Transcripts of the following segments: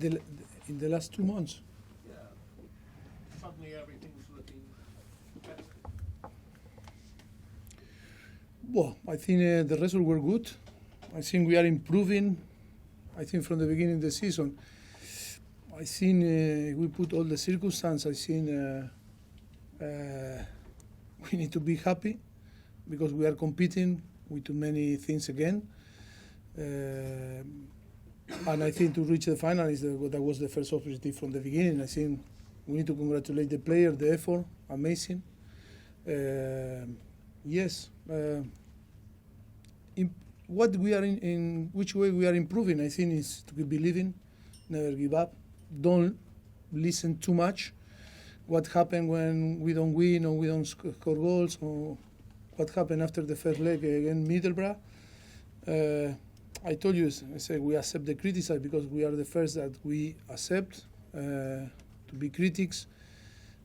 the, in the last 2 months. Yeah. Suddenly everything's looking better. Well, I think the results were good. I think we are improving. I think from the beginning of the season, I think we put all the circumstances. I think we need to be happy because we are competing with too many things again. And I think to reach the final that was the first objective from the beginning. I think we need to congratulate the player, the effort, amazing. Yes. What we are in which way we are improving, I think, is to keep believing, never give up, don't listen too much. What happened when we don't win or we don't score goals, or what happened after the first leg against Middlesbrough. I told you, I said we accept the criticism because we are the first that we accept to be critics.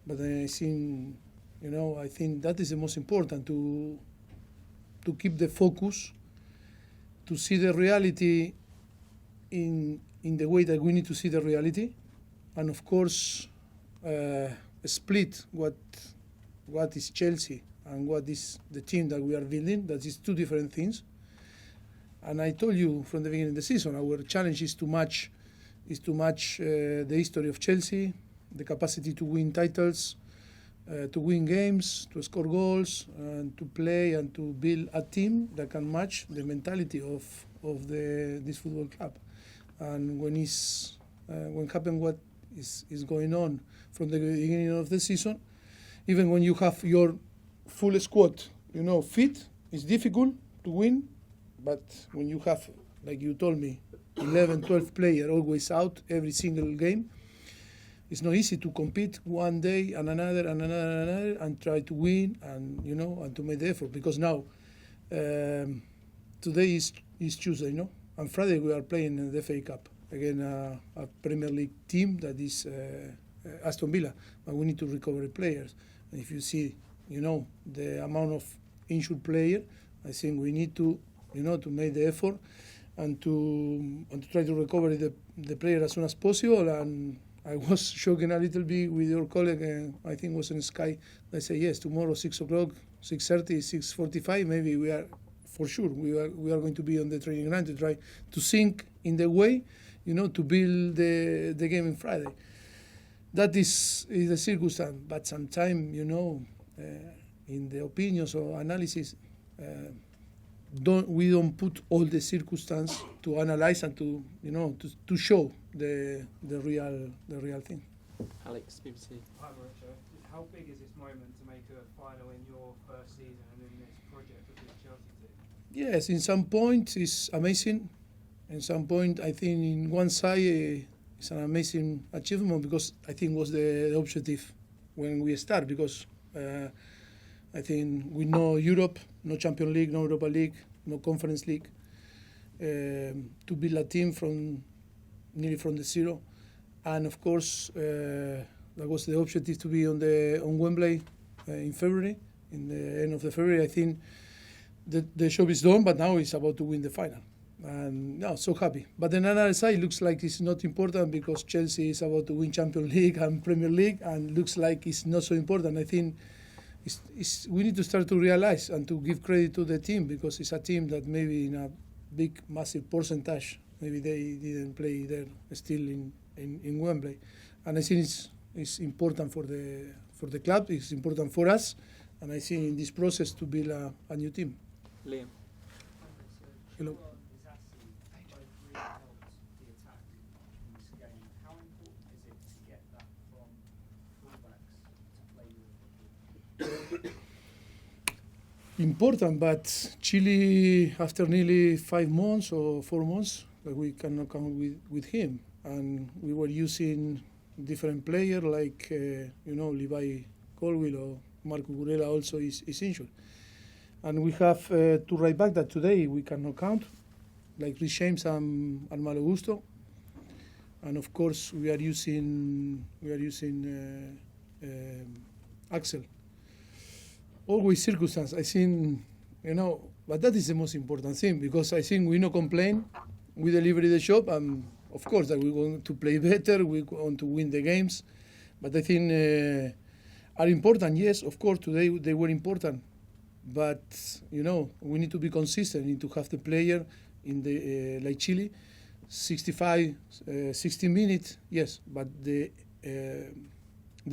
But I think, I think that is the most important, to keep the focus, to see the reality in the way that we need to see the reality, and of course split what is Chelsea and what is the team that we are building. That is two different things. And I told you from the beginning of the season, our challenge is to match the history of Chelsea, the capacity to win titles, to win games, to score goals, and to play and to build a team that can match the mentality of this football club. And when happen what is going on from the beginning of the season, even when you have your full squad, fit, it's difficult to win. But when you have, like you told me, 11, 12 players always out every single game, it's not easy to compete one day and another and try to win and and to make the effort. Because now, today is Tuesday, and Friday we are playing in the FA Cup against a Premier League team that is Aston Villa, but we need to recover players. And if you see, the amount of injured players, I think we need to, to make the effort and to try to recover the player as soon as possible. And I was joking a little bit with your colleague, I think it was in Sky, they say, yes, tomorrow 6 o'clock, 6:30, 6:45, maybe we are, for sure, we are going to be on the training ground to try to sink in the way, to build the game on Friday. That is the circumstance, but sometimes, in the opinions or analysis, we don't put all the circumstances to analyze and to to show the real thing. Alex, BBC. Hi Mauricio. How big is this moment to make a final in your first season and in this project with the Chelsea team? Yes, in some point it's amazing. In some point, I think in one side it's an amazing achievement because I think was the objective when we start, because I think we know Europe, no Champions League, no Europa League, no Conference League. To build a team nearly from the zero, and of course that was the objective to be on Wembley in February, in the end of the February. I think the job is done, but now it's about to win the final, and now so happy. But on another side, looks like it's not important because Chelsea is about to win Champions League and Premier League, and looks like it's not so important. I think we need to start to realize and to give credit to the team, because it's a team that maybe in a big, massive percentage, maybe they didn't play there still in Wembley. And I think it's important for the club, it's important for us, and I think in this process to build a new team. Liam. Hello. Important, but Chile, after nearly 5 months or 4 months, we cannot count with him, and we were using different players like Levi Colwill or Marco Curella also is injured, and we have 2 right back that today we cannot count, like Rhys James and Malo Gusto, and of course we are using Axel. Always circumstance, I think, but that is the most important thing, because I think we no complain, we deliver the job, and of course, that we want to play better, we want to win the games, but I think are important. Yes, of course, today they were important, but we need to be consistent. We need to have the player in the like Chile, 65, 60 minutes. Yes, but the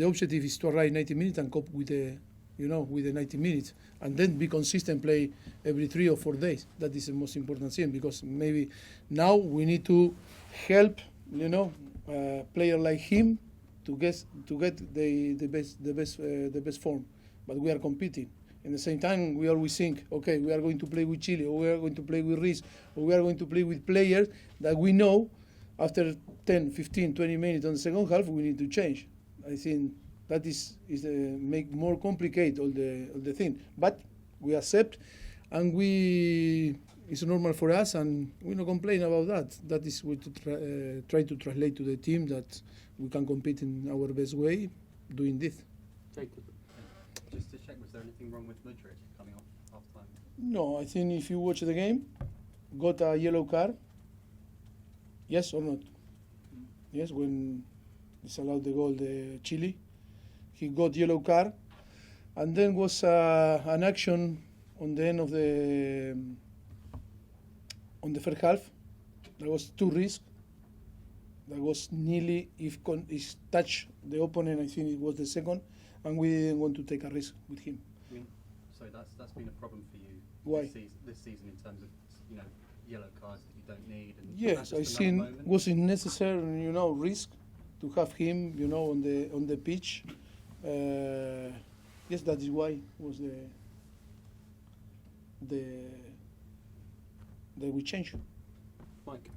objective is to arrive 90 minutes and cope with the with the 90 minutes, and then be consistent, play every 3 or 4 days. That is the most important thing, because maybe now we need to help, player like him to get the best form. But we are competing. In the same time, we always think, okay, we are going to play with Chile, or we are going to play with Riz, or we are going to play with players that we know after 10, 15, 20 minutes on the second half, we need to change. I think that is make more complicated all the thing. But we accept, and it's normal for us, and we don't complain about that. That is what to try to translate to the team, that we can compete in our best way doing this. Jacob, just to check, was there anything wrong with Mudryk coming off half time? No, I think if you watch the game, got a yellow card. Yes or not? Yes, when disallowed the goal, the Chile, he got yellow card, and then was an action on the end of on the first half. There was 2 risks. That was nearly if touch the opponent. I think it was the second, and we didn't want to take a risk with him. I mean, so that's been a problem for you. Why? This season in terms of yellow cards that you don't need. And Yes, I think was it necessary, risk to have him, on the pitch. Yes, that is why was the we changed. Mike,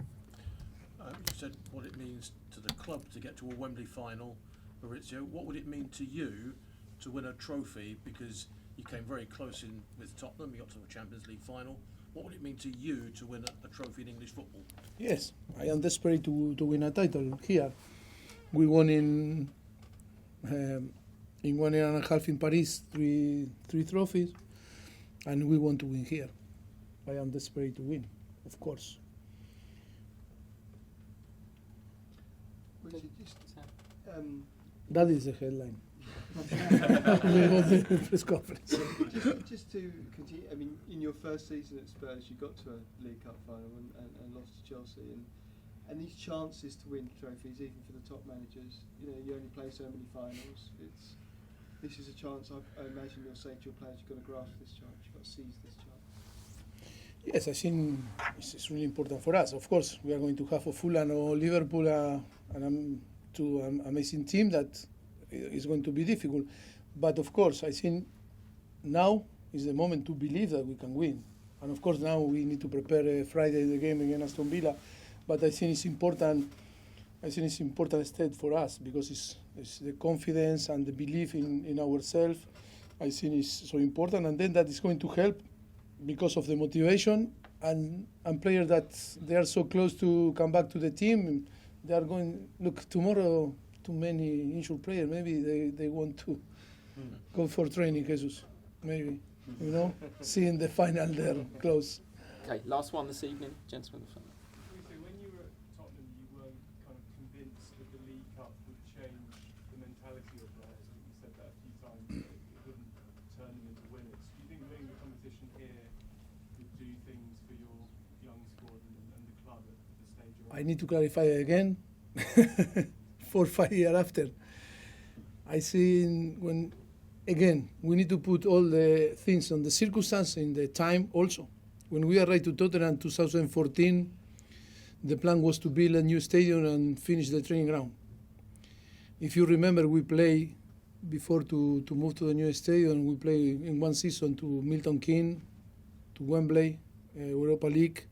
You said what it means to the club to get to a Wembley final. Mauricio, what would it mean to you to win a trophy? Because you came very close in with Tottenham, you got to the Champions League final. What would it mean to you to win a trophy in English football? Yes, I am desperate to win a title here. We won in 1 year and a half in Paris, three trophies, and we want to win here. I am desperate to win, of course. That is the headline. The press conference. Just to continue, I mean, in your first season at Spurs, you got to a League Cup final and lost to Chelsea, and these chances to win trophies, even for the top managers, you only play so many finals. This is a chance. I imagine you'll say to your players, you've got to grasp this chance, you've got to seize this chance. Yes, I think it's really important for us. Of course, we are going to have a Fulham or Liverpool, and two amazing team that is going to be difficult. But of course, I think now is the moment to believe that we can win. And of course, now we need to prepare Friday the game against Aston Villa. But I think it's important. I think it's important step for us, because it's the confidence and the belief in ourselves. I think is so important, and then that is going to help because of the motivation and players that they are so close to come back to the team. They are going, look, tomorrow too many injured players, maybe they want to go for training, Jesus, maybe, seeing the final there close. Okay, last one this evening, gentlemen. When you were at Tottenham, you weren't kind of convinced that the League Cup would change the mentality of players. I think you said that a few times, that it wouldn't turn them into winners. Do you think winning the competition here would do things for your young squad and the club at the stage you're at? I need to clarify again. 4 or 5 years after, I think we need to put all the things on the circumstance in the time also. When we arrived to Tottenham in 2014, the plan was to build a new stadium and finish the training ground. If you remember, we played before to move to the new stadium. We played in one season to Milton Keynes, to Wembley, Europa League,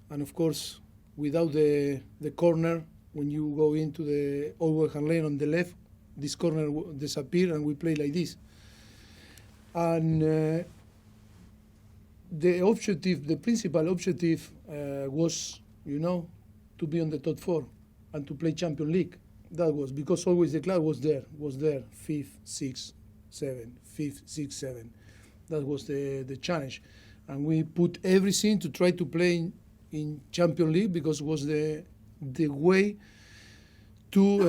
and of course, without the corner, when you go into the Old West Lane on the left, this corner disappeared, and we play like this. And the principal objective was, to be on the top 4 and to play Champions League. That was because always the club was there, 5th, 6th, 7th, 5th, 6th, 7th. That was the challenge, and we put everything to try to play in Champions League, because it was the the way to.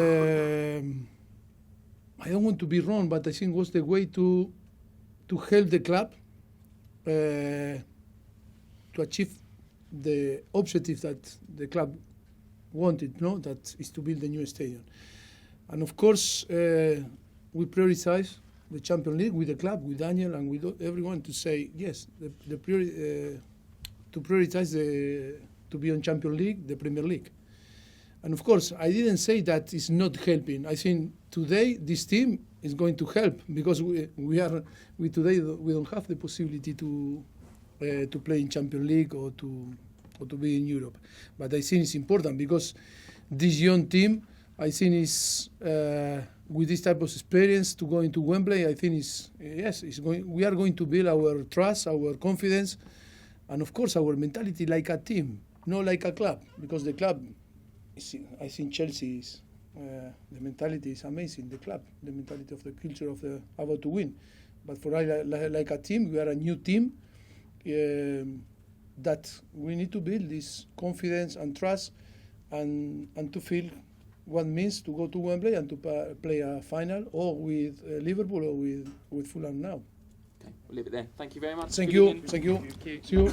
I don't want to be wrong, but I think it was the way to help the club to achieve the objective that the club wanted, no? That is to build a new stadium. And of course, we prioritize the Champions League with the club, with Daniel, and with everyone to say yes. To prioritize to be on Champions League, the Premier League. And of course, I didn't say that it's not helping. I think today this team is going to help because we today we don't have the possibility to play in Champions League or to be in Europe. But I think it's important because this young team, I think is with this type of experience to go into Wembley. I think we are going to build our trust, our confidence, and of course our mentality like a team, not like a club, because the club. I think Chelsea is the mentality is amazing. The club, the mentality of the culture of the about to win, but for like a team, we are a new team that we need to build this confidence and trust, and to feel what it means to go to Wembley and to play a final, or with Liverpool or with Fulham now. Okay, we'll leave it there. Thank you very much. Thank Good you. evening. Thank you. See you.